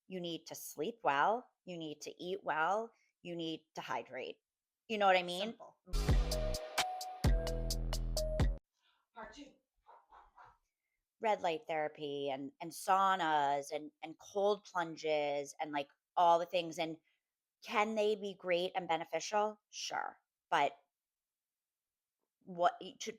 you need to sleep well, you need to eat well, you need to hydrate. You know what I mean? Simple. Part two. Red light therapy and saunas and cold plunges and like all the things. And can they be great and beneficial? Sure. But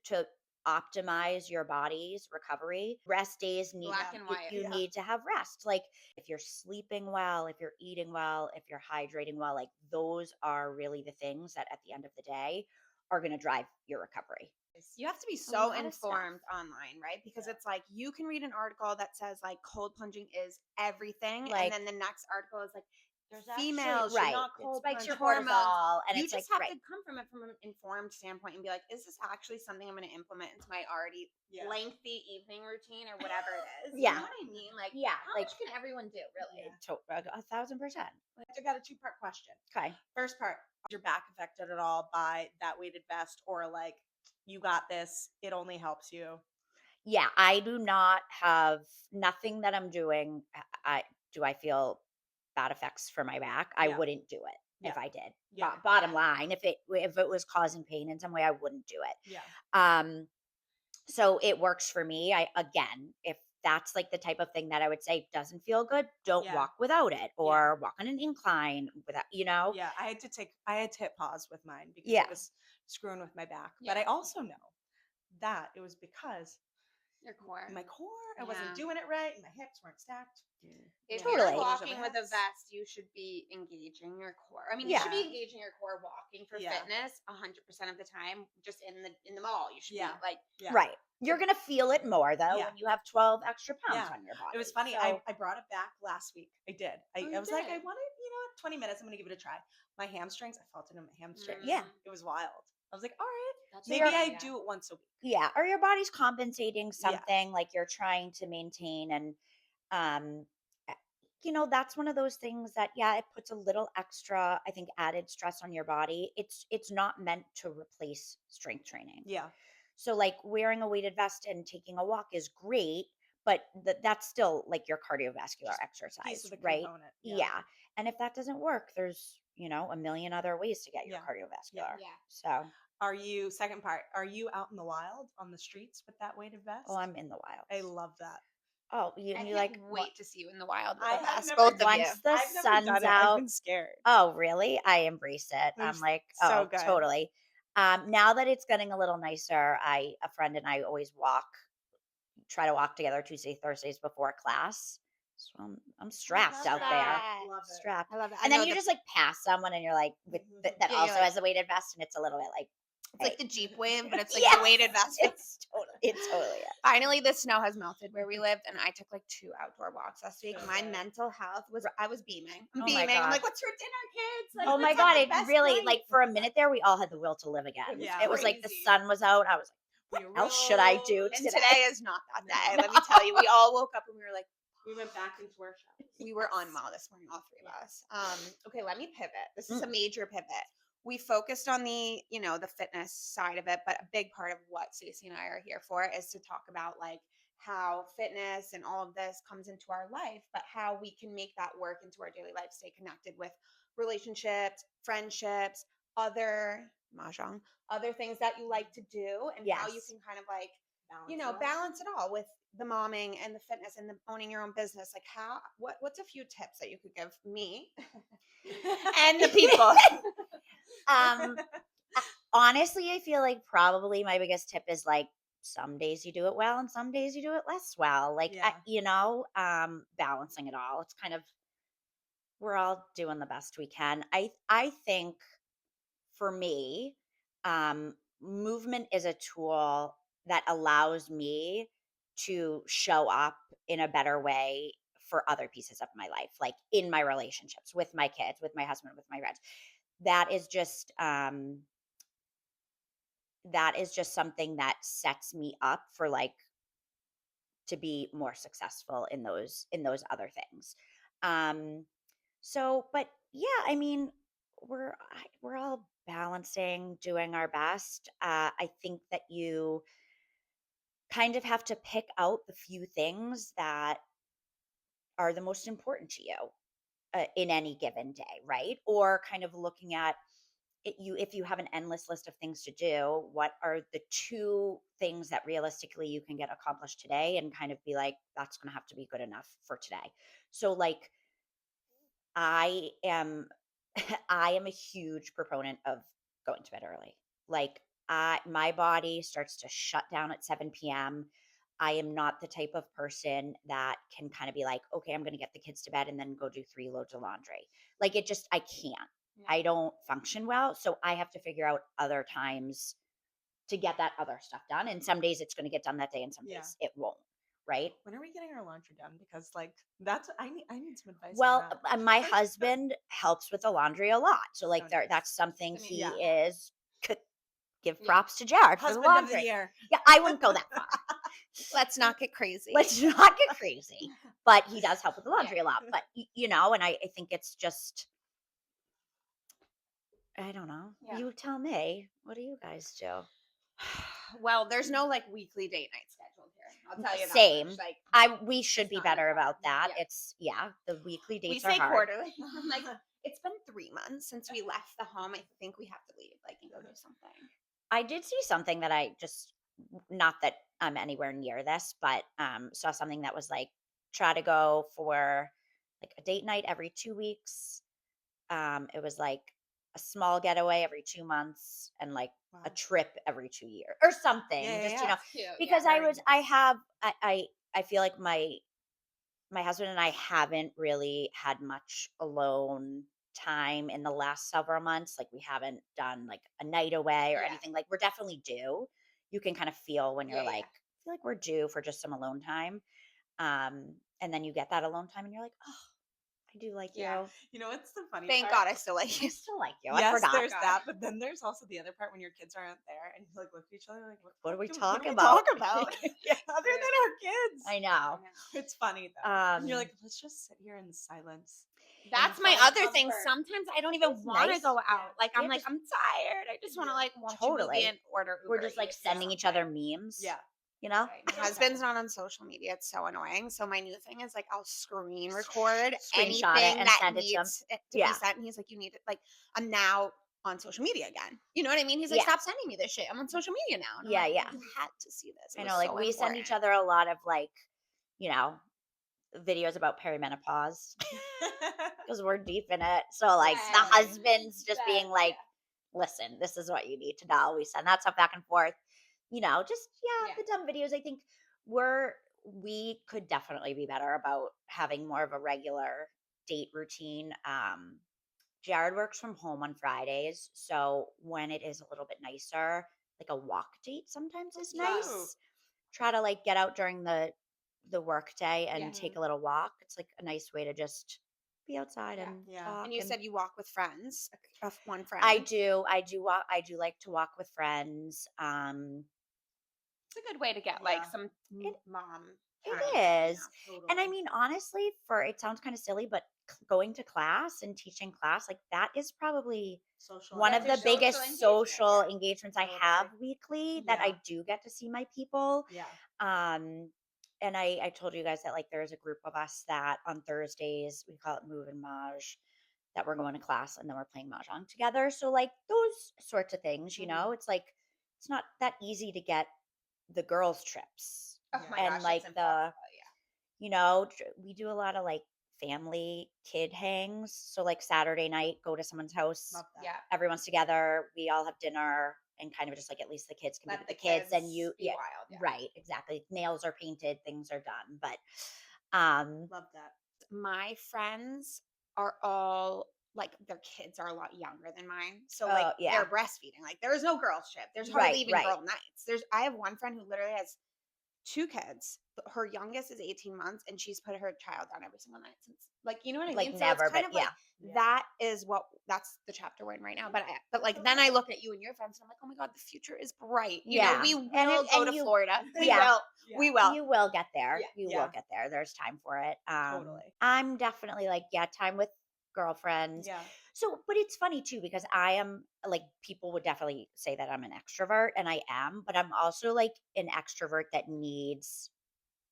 to optimize your body's recovery, rest days need Black and white. you need to have rest. Like if you're sleeping well, if you're eating well, if you're hydrating well, like those are really the things that at the end of the day are going to drive your recovery. You have to be A so lot of informed online, right? Because it's like you can read an article that says like cold plunging is everything, Like, and then the next article is like there's females actually, should right, not it cold spikes plunge, your hormones. cortisol, and You it's just like, have right, to come from it from an informed standpoint and be like, is this actually something I'm going to implement into my already lengthy evening routine or whatever it is? Yeah. You know what I mean? Like, Yeah, how like- much can everyone do, really? Yeah. 1,000%. I got a two-part question. Okay. First part, is your back affected at all by that weighted vest, or like you got this, it only helps you? Yeah, I do not have nothing that I'm doing. I feel bad effects for my back. I Yeah. wouldn't do it if Yeah. I did. Yeah. Bottom line, if it was causing pain in some way, I wouldn't do it. Yeah. So it works for me. If that's like the type of thing that I would say doesn't feel good, don't Yeah. walk without it, or walk on an incline without, Yeah, I had to hit pause with mine because Yeah. it was screwing with my back. Yeah. But I also know that it was because Your core. my core, I wasn't Yeah. doing it right, and my hips weren't stacked. If Totally. you're Shoulders walking over with a hips. vest, you should be engaging your core. I mean, Yeah. you should be engaging your core walking for Yeah. fitness 100% of the time. Just in the mall, you should Yeah. be like, Yeah. Right. You're gonna feel it more though Yeah. when you have 12 extra pounds Yeah. on your body. It was funny. So- I brought it back last week. I did. Oh, I you was like, I did? wanted, 20 minminutes. I'm going to give it a try. My hamstrings, I felt it in my hamstrings. Yeah. It was wild. I was like, all right, That's maybe okay, I yeah. do it once a week. yeah, or your body's compensating Yeah. something, like you're trying to maintain. And um that's one of those things that, yeah, it puts a little extra, I think, added stress on your body. It's not meant to replace strength training. Yeah. So like wearing a weighted vest and taking a walk is great, but that's still like your cardiovascular Just exercise, Piece of the right? component. Yeah. And if that doesn't work, there's a million other ways to get your Yeah. cardiovascular. Yeah. So Second part, are you out in the wild on the streets with that weighted vest? I'm in the wild. I love that. Oh, I you can't like wait to see you in the wild with I us, have never both of done- you. once the I've never sun's done it. I've out. been scared. Oh, really? I embrace it. They're I'm like, so oh, good. totally. Now that it's getting a little nicer, a friend and I always try to walk together Tuesday, Thursdays before class. So I'm strapped out there. Love it. Strapped. I love it. And then you just like pass someone and you're like, that Yeah, you're also like- has a weighted vest, and it's a little bit like, It's like the Jeep wave, but it's like Yes! the weighted vest. It's totally it. Finally, the snow has melted where we lived, and I took like 2 outdoor walks last week. So My good. mental health I was beaming. I'm Oh my beaming. I'm God. like, what's for dinner, kids? Like, Oh my let's have God, the it best really, night. like for a minute there, we all had the will to live again. Yeah. It was like the Crazy. sun was out. I was like, what else should I do And today? today is not that day. Let me tell you, we all woke up and we were like, We went back into our show. we were on Mall this morning, all three of us. Okay, let me pivot. This is a Mm. major pivot. We focused on the fitness side of it, but a big part of what Stacey and I are here for is to talk about like how fitness and all of this comes into our life, but how we can make that work into our daily life, stay connected with relationships, friendships, other mahjong, other things that you like to do, and how you Yes. can kind of like Balance balance it all with the momming and the fitness and the owning your own business. Like what's a few tips that you could give me and the people? Honestly, I feel like probably my biggest tip is like some days you do it well and some days you do it less well. Like, Yeah. balancing it all. It's kind of, we're all doing the best we can. I think for me, movement is a tool that allows me to show up in a better way for other pieces of my life, like in my relationships with my kids, with my husband, with my friends. That is just something that sets me up for like to be more successful in those other things. But yeah, I mean, we're all balancing, doing our best. I think that you kind of have to pick out the few things that are the most important to you in any given day, right? Or kind of looking at it, you if you have an endless list of things to do, what are the two things that realistically you can get accomplished today, and kind of be like, that's going to have to be good enough for today. So like I am I am a huge proponent of going to bed early. Like my body starts to shut down at 7 p.m. I am not the type of person that can kind of be like, okay, I'm going to get the kids to bed and then go do 3 loads of laundry. Like it just I can't. Yeah. I don't function well, so I have to figure out other times to get that other stuff done, and some days it's going to get done that day and some Yeah. days it won't, right? When are we getting our laundry done? Because like that's I need some advice on Well, that. my husband helps with the laundry a lot. So So like there nice. that's something I mean, he Yeah. is could give yeah. props to Jared for the Husband of the laundry. year. Yeah, I wouldn't go that far. Let's not get crazy. Let's not get crazy. But he does help with the Yeah. laundry a lot. But you know, and I think it's just I don't know. Yeah. You tell me. What do you guys do? Well, there's no like weekly date night scheduled here. I'll tell you that Same. much. Like We should it's be not better like that. about that. Yeah. It's the weekly We dates are say hard. quarterly. I'm like, it's been 3 months since we left the home. I think we have to leave, like, and go do something. I did see something that I just not that I'm anywhere near this, but saw something that was like try to go for like a date night every 2 weeks. It was like a small getaway every 2 months and like a Wow. trip every 2 years or something. Yeah, Just yeah. It's cute. Yeah. because Very I nice. have I feel like my husband and I haven't really had much alone time in the last several months. Like we haven't done like a night away or Yeah. anything. Like we're definitely due. You can kind of feel when Yeah. you're Yeah. like, I feel like we're due for just some alone time. And then you get that alone time and you're like, oh, I do like Yeah. you. You know what's the funny Thank part? God I still like I you. still like you. I Yes, forgot. there's God. that, but then there's also the other part when your kids aren't there and you like look at each other like, What are we what do talking we about? talk about? Yeah. Other than our kids. I know. It's funny though. And you're like, let's just sit here in silence. That's my find other thing. comfort. Sometimes I don't even It's want to nice. go Yeah. out. Like Yeah, I'm like just- I'm tired. I just want to Yeah. like watch a Totally. movie and order Uber We're just like Eats or sending each something. other memes. Yeah. You know? Right. My husband's not on social media. It's so annoying. So my new thing is like I'll screen record Screenshot it anything and that send it to him. needs it to Yeah. be sent. And he's like, you need it. Like I'm now on social media again. You know what I mean? He's like, Yeah. stop sending me this shit. I'm on social media now. And I'm Yeah, like, yeah. You had to see this. It I was know, like so we send each important. other a lot of like, you know, videos about perimenopause because we're deep in it. So like the Same. husband's just Same, being like, listen, this is what you need to know. We send that stuff back and forth. You know, just Yeah. the dumb videos. I think we could definitely be better about having more of a regular date routine. Jared works from home on Fridays, so when it is a little bit nicer, like a walk date sometimes is Cute. nice. Try to like get out during the work day and Yeah. take a little walk. It's like a nice way to just be outside Yeah. and Yeah. talk. And you said you walk with friends, one friend. I do. I do walk. I do like to walk with friends. It's a good way to get like Yeah. some It- mom. it time. is. And I mean, honestly, for it sounds kind of silly, but going to class and teaching class, like that is probably Social. one That's of your the social biggest engagement, social yeah. engagements I Totally. have weekly that Yeah. I do get to see my people. Yeah. And I told you guys that like there's a group of us that on Thursdays we call it Move and Maj that we're going to class and then we're playing mahjong together. So like those sorts of things, you know, it's like it's not that easy to get the girls trips Oh Yeah. my and gosh, like it's the impossible. Yeah. you know we do a lot of like family kid hangs. So like Saturday night, go to someone's house, Love that. Yeah. everyone's together, we all have dinner and kind of just like at least the kids can be Let with the the kids and kids you be wild. Yeah. right, exactly, nails are painted, things are done, but Love that. My friends are all like their kids are a lot younger than mine. So like yeah, they're breastfeeding. Like there is no girls trip. There's hardly right, even right, girl nights. I have one friend who literally has 2 kids. But her youngest is 18 months and she's put her child down every single night since like you know what I like mean? never, So it's kind but of like Yeah. that's the chapter we're in right now. But like then I look at you and your friends and I'm like, oh my God, the future is bright. You know, Yeah. we And will it- go and to you- Florida. We yeah. will. Yeah. We will. you will get there, Yeah. you Yeah. will get there, there's time for it. Totally. I'm definitely like time with girlfriends. Yeah. So, but it's funny too because I am like people would definitely say that I'm an extrovert and I am, but I'm also like an extrovert that needs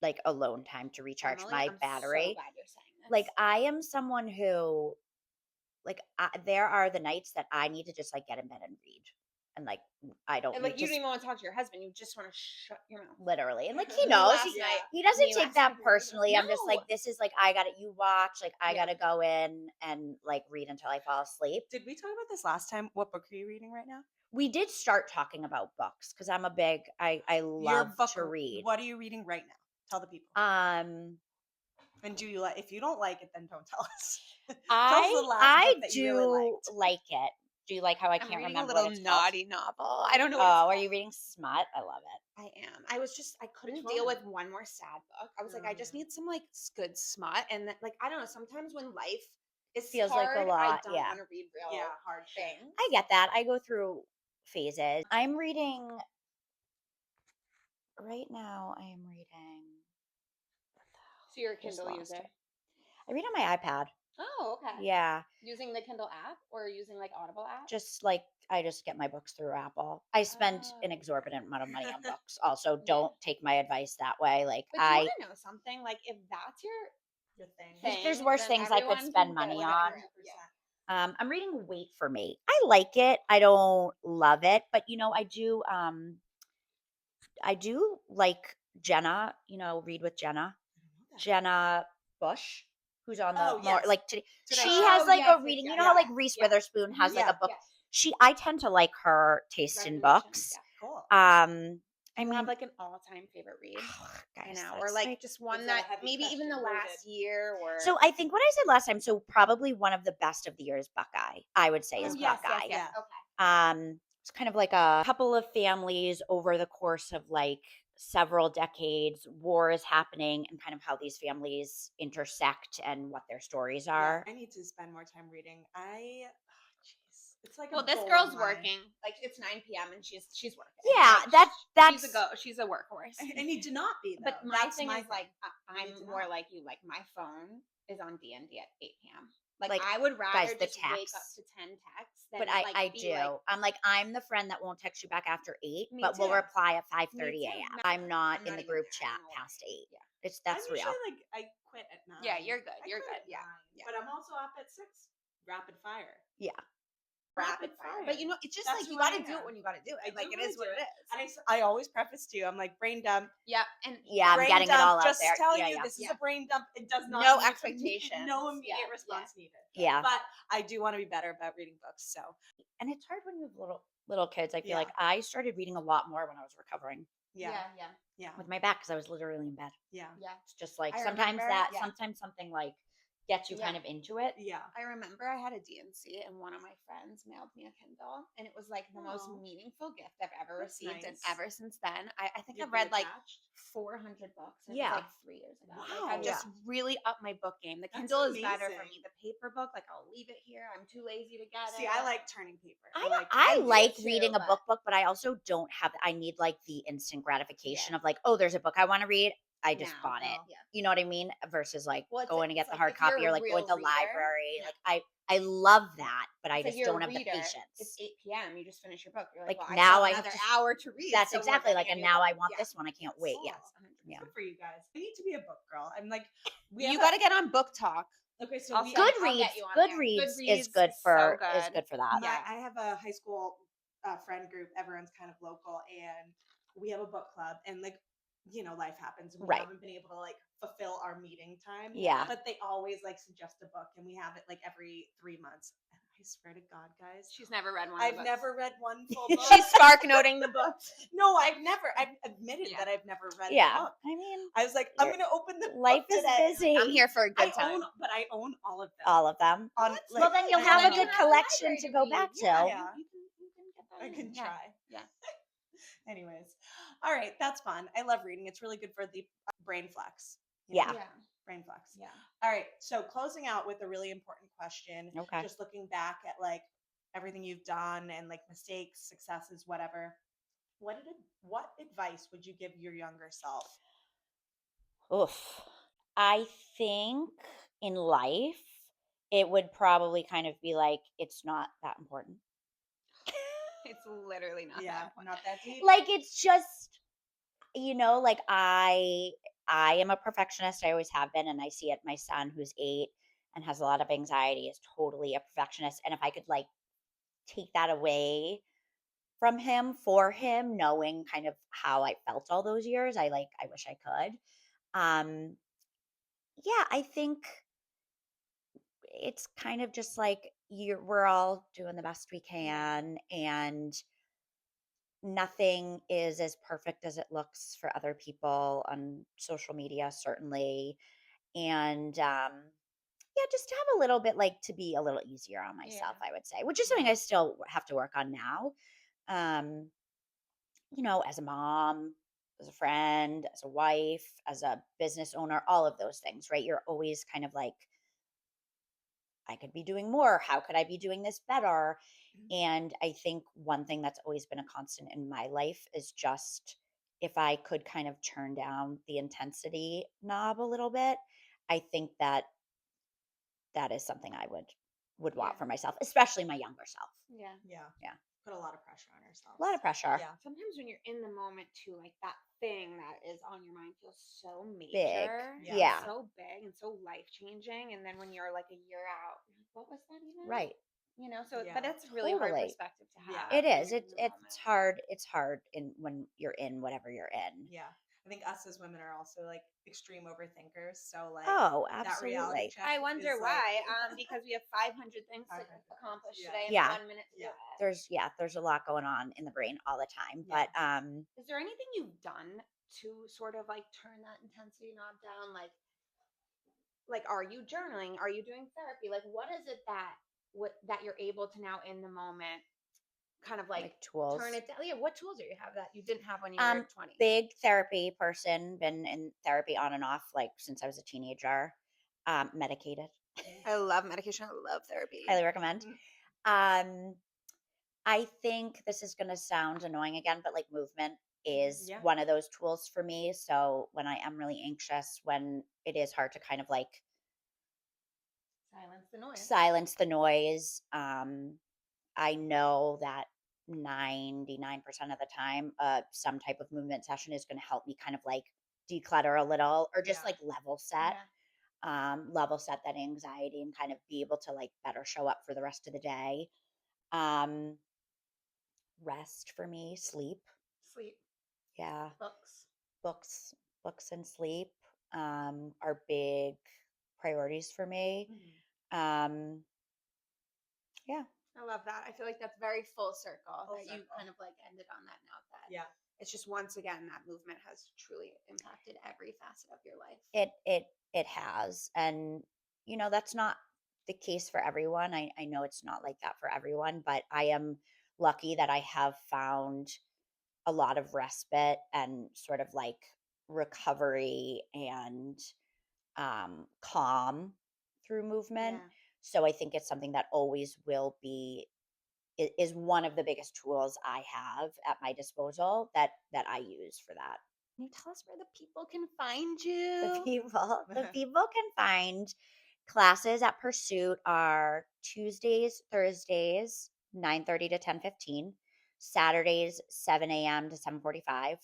like alone time to recharge Emily, my I'm so battery. glad you're saying Like this. I am someone who there are the nights that I need to just like get in bed and read. And like I don't And need like to you don't even want to talk to your husband. You just want to shut your mouth. literally. And like he Me knows last night. he doesn't Me take last that night. personally. I'm just like No. this is like I got to you watch, like I Yeah. got to go in and like read until I fall asleep. Did we talk about this last time? What book are you reading right now? We did start talking about books cuz I'm a big I Your love book. to read. What are you reading right now? Tell the people. And do you like? If you don't like it, then don't tell us. Tell us the last book I that you really do liked. like it. Do you like how I I'm can't reading a remember what little it's called? naughty novel. I don't know Oh, what it's are called. you reading smut? I love it. I am. I couldn't Which deal one? with one more sad book. I was like, Oh, I just yeah. need some like good smut. And like, I don't know, sometimes when life is Feels like a hard, I lot, don't yeah. want to read real Yeah, hard shit. things. I get that. I go through phases. I'm reading right now. I am reading. So you're a Just Kindle lost user. it. I read on my iPad. Oh, okay. Yeah, Using the Kindle app or using like Audible app? just like I just get my books through Apple. I spend an Oh. exorbitant amount of money on books. Also, Yeah. don't take my advice that way. Like But do you want to know something? Like if that's your Thing. there's thing, worse then things I could everyone spend can money go on. through it. Yeah. I'm reading Wait for Me. I like it. I don't love it, but I do like Jenna, read with Jenna. Jenna Bush, who's on the Oh, more yes. like today. Today She Show. has Oh, like yes, a yes, reading. You yes, know how like yes, Reese yes. Witherspoon has like Yeah. a book. Yes. I tend to like her taste in Recommendations, books. yeah. Cool. Do I you mean, have like an all-time favorite read? I guys, know, or that's like just one that a that heavy maybe even question? the Loaded. last year or so I think what I said last time. So probably one of the best of the year is Buckeye. I would say Oh, is yes, Buckeye. yes, yes. Yeah. Okay. It's kind of like a couple of families over the course of like several decades. War is happening, and kind of how these families intersect and what their stories Yeah, are. I need to spend more time reading. Jeez, it's like Well, a this goal of girl's mine. working. Like it's 9 p.m. and she's working. Yeah, Like, that's she's a workhorse. I need to not be though. But my That's thing my is like I need I'm to more not. like you. Like my phone is on D&D at 8 p.m. Like Like, I would rather guys, the just wake up texts. to 10 texts than But like I be do. like I'm the friend that won't text you back after 8, Me but will too. reply at Me 5:30 too. a.m. No, I'm not I'm in not the even group there. I chat don't know why. past 8. Yeah. That's I'm real. usually like I quit at 9. Yeah, you're good. I You're quit good. at Yeah. 9, Yeah. but I'm also up at 6. Rapid fire. Yeah. Rapid fire. But it's just That's like you who I got to do it am. when you got to do it. I Like do it wanna is what do it it. is. And I always preface to you, I'm like brain dump. Yeah, and Yeah, I'm Brain getting it dump, all out just there. telling Yeah, you yeah. this is Yeah. a brain dump. It does not No need expectations. no immediate Yeah, response needed. Yeah. But I do want to be better about reading books. So And it's hard when you have little kids. I feel Yeah. like I started reading a lot more when I was recovering yeah, yeah. yeah, with my back because I was literally in bed. yeah, Yeah. It's just like I sometimes remember- yeah. sometimes something like gets you Yeah. kind of into it. yeah. I remember I had a DNC and one of my friends mailed me a Kindle and it was like the most Aw. meaningful gift I've ever That's received. And nice. ever since then, I think You I've feel read like attached? 400 books. And Yeah. it was like 3 years ago. Like Wow. I've just really upped my book game. The That's Kindle is better for amazing. me. The paper book, like I'll leave it here. I'm too lazy to get See, it. I like turning paper. I do like too, reading a but- book, but I also don't have. I need like the instant gratification of like, oh, there's a book I want to read. I just Now, bought it. yeah. You know what I mean? Versus like Well, it's going to like- get it's the like hard if you're copy a or like real going to the reader, library. yeah. Like I love that, but I It's like just you're don't a have the reader, patience. It's 8 p.m. You just finish your book. You're Like, like, well, now I I have have another to- hour to read. That's so we're exactly like, getting and a new now book. I want Yeah. this one. I can't wait. Cool. Yes. 100%. Yeah. Good for you guys. I need to be a book girl. I'm like, You got to get on Book Talk. Okay, so I'll we send- I'll Goodreads. get you on there. Goodreads is Goodreads good is for so is good. good for that. Yeah. I have a high school friend group. Everyone's kind of local, and we have a book club. And like, life happens, and we Right. haven't been able to like fulfill our meeting time. Yeah. But they always like suggest a book, and we have it like every 3 months. And I swear to God, guys, She's never read one. I've never read one full book. She's spark noting the books. No, I've admitted Yeah. that I've never read a Yeah. book. I mean, I was like, I'm You're- gonna open the life book is today. busy. I'm here for a good I time. own all of them. All of them. On, Well, then you'll I have own a all good of them. collection to go back to. Yeah, Yeah. You can get that I in. can Yeah. try. Yeah. Anyways, all right, that's fun. I love reading. It's really good for the brain flex. Yeah. Yeah. Brain flex. Yeah. All right, so closing out with a really important question. Okay. Just looking back at like everything you've done and like mistakes, successes, whatever. What advice would you give your younger self? Oof. I think in life, it would probably kind of be like, it's not that important. It's literally not Yeah, that. not that deep. Like, it's just, like I am a perfectionist. I always have been. And I see it. My son, who's 8 and has a lot of anxiety, is totally a perfectionist. And if I could like take that away from him for him, knowing kind of how I felt all those years, I wish I could. Um, yeah, I think it's kind of just like we're all doing the best we Yeah. can, and nothing is as perfect as it looks for other people on social media, certainly. And yeah, just to have a little bit like to be a little easier on myself, Yeah. I would say, which is something Yeah. I still have to work on now. Um, as a mom, as a friend, as a wife, as a business owner, all of those things, right? You're always kind of like, I could be doing more. How could I be doing this better? Mhm. And I think one thing that's always been a constant in my life is just if I could kind of turn down the intensity knob a little bit, I think that that is something I would Yeah. want for myself, especially my younger self. Yeah. Yeah. Yeah. Put a lot of pressure on A lot ourselves. of pressure. Yeah. Sometimes when you're in the moment too, like that thing that is on your mind feels so Big. major Yeah. and Yeah. so big and so life changing. And then when you're like a year out, you're like, what was that even? Right. So Yeah. but it's a really hard Totally. perspective to Yeah. have It when is. you're in the It's moment. hard. It's hard in when you're in whatever you're in. Yeah. I think us as women are also like extreme overthinkers. So like Oh, that reality absolutely. check I wonder is like why. Because we have 500 things to 500 things. accomplish Yeah. today and Yeah. 1 minute to do Yeah. it. There's a lot going on in the brain all the time. Yeah. But Is there anything you've done to sort of like turn that intensity knob down? Like are you journaling? Are you doing therapy? Like what is it that you're able to now in the moment kind of like like turn tools. it down? Yeah, what tools do you have that you didn't have when you were Um, 20? big therapy person, been in therapy on and off like since I was a teenager. Medicated. I love medication. I love therapy. Highly recommend. Um, I think this is gonna sound annoying again, but like movement is Yeah. one of those tools for me. So when I am really anxious, when it is hard to kind of like Silence the noise. silence the noise, I know that 99% of the time, some type of movement session is going to help me kind of like declutter a little or just Yeah. like Yeah. level set that anxiety and kind of be able to like better show up for the rest of the day. Um, rest for me, sleep. Sleep. Yeah. Books. Books, books and sleep, are big priorities for me. Mhm. Um, yeah. I love that. I feel like that's very full circle Full that you circle. kind of like ended on that note that Yeah. it's just once again that movement has truly impacted every facet of your life. It has, and that's not the case for everyone. I know it's not like that for everyone, but I am lucky that I have found a lot of respite and sort of like recovery and calm through movement. Yeah. So I think it's something that always will be is one of the biggest tools I have at my disposal that I use for that. Can you tell us where the people can find The you? people the people can find classes at Pursuit are Tuesdays, Thursdays, 9:30 to 10:15, Saturdays, 7 a.m. to 7:45.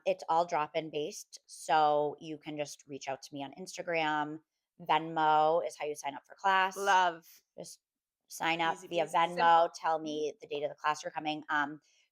It's all drop-in based, so you can just reach out to me on Instagram. Venmo is how you sign up for class. Love. Just sign up Easy via peasy. Venmo, Simple. tell Mhm. me the date of the class you're coming.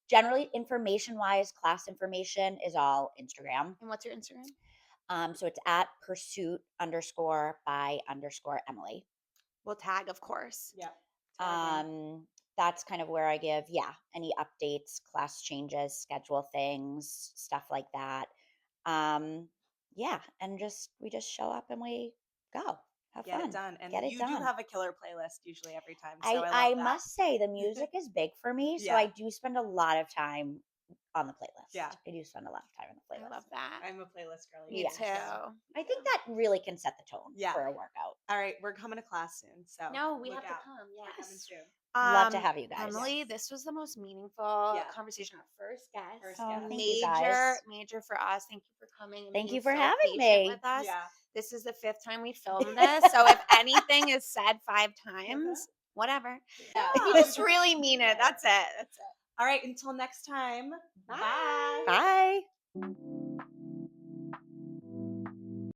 Generally, information wise, class information is all Instagram. And what's your Instagram? So it's at pursuit underscore by underscore Emily. We'll tag, of course. Yep. Tagging. That's kind of where I give, yeah, any updates, class changes, schedule things, stuff like that. Um, yeah, and we just show up and we go. Have Get it fun. done. And Get it you do done. have a killer playlist usually every time. So I love I that. must say the music is big for me, so Yeah. I do spend a lot of time on the playlist. Yeah. I do spend a lot of time on the I love playlist. that. I'm a playlist girly. Me Yeah. too. I think that really can set the tone Yeah. for a workout. All right. We're coming to class soon. So No, we look have to out. come. We're coming Yes. soon. Love to have you guys. Emily, Yes. this was the most meaningful Yeah. conversation. Our first guest. First Oh, guest. thank you Major, guys. major for us. Thank you for coming and Thank being you for so having patient me. with us. Yeah. This is the 5th time we filmed this. So if anything is said 5 times, whatever. Yeah. We just really mean it. That's it. That's it. All right. Until next time. Bye. Bye. Bye.